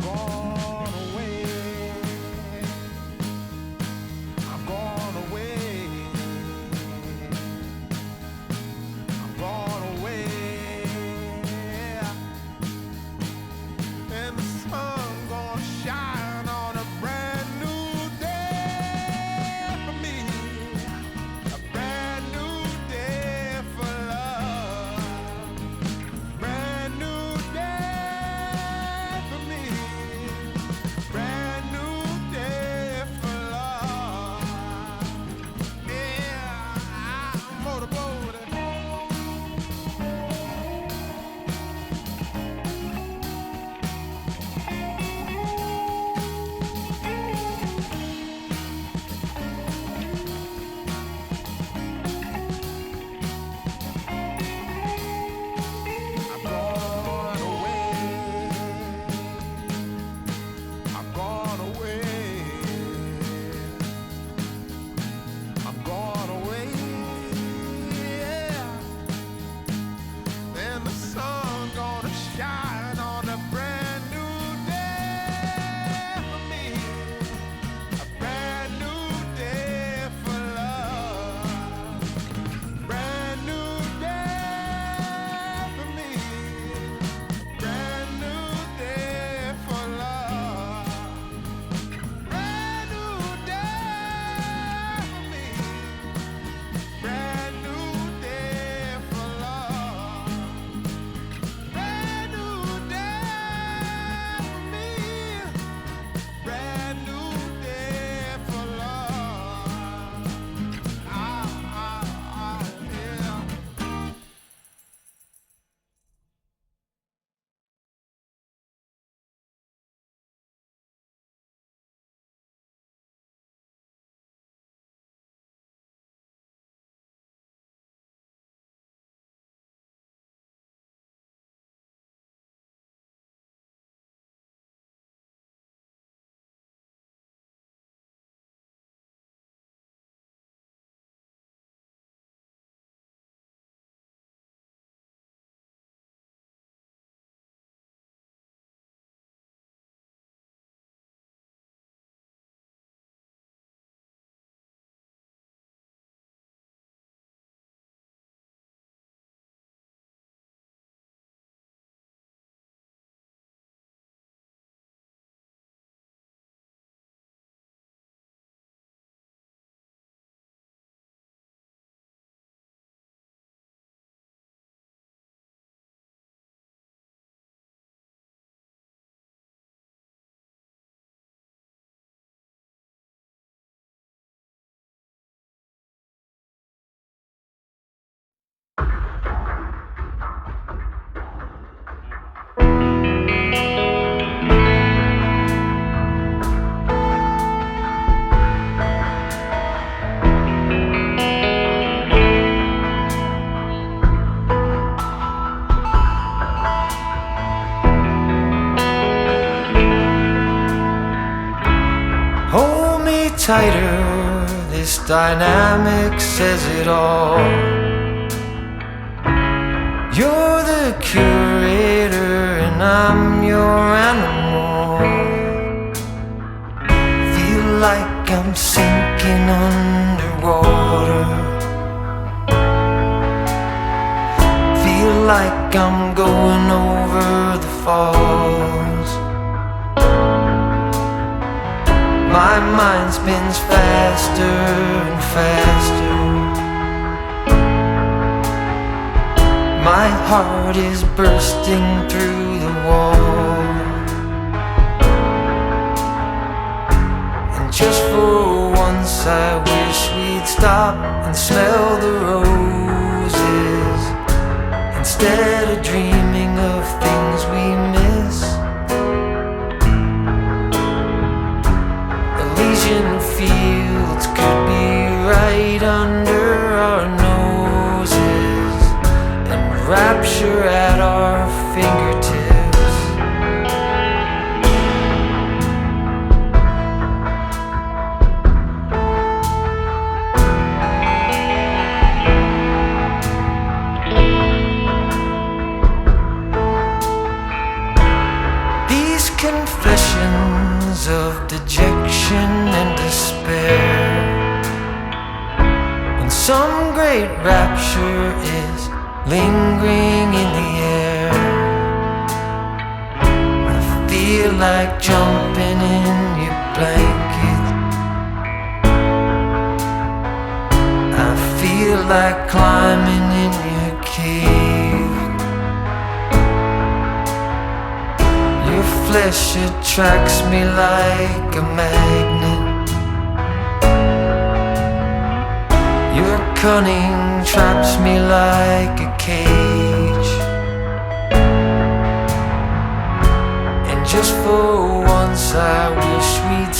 gone away. I'm gone away. I'm gone away. And the sun gonna shine on a brand new day for me. A brand new day for love. Brand new day for me. Brand new day for love. Yeah, I'm motorboating. I'm gone away. I'm gone away. I'm gone away. Yeah. Then the sun gonna shine on a brand new day for me. A brand new day for love. Brand new day for me. Brand new day for love. Brand new day for me. Brand new day for love. Brand new day for me. Brand new day for love. Yeah. Hold me tighter, this dynamic says it all. You're the curator and I'm your animal. Feel like I'm sinking underwater. Feel like I'm going over the falls. My mind spins faster and faster. My heart is bursting through the wall. And just for once I wish we'd stop and smell the roses, instead of dreaming of things we miss. Elysian fields could be right under our noses, and rapture at our fingertips. These confessions of dejection and despair, when some great rapture is lingering in the air. I feel like jumping in your blanket, I feel like climbing in your cave. Your flesh attracts me like a magnet, your cunning traps me like a cage. And just for once I wish we'd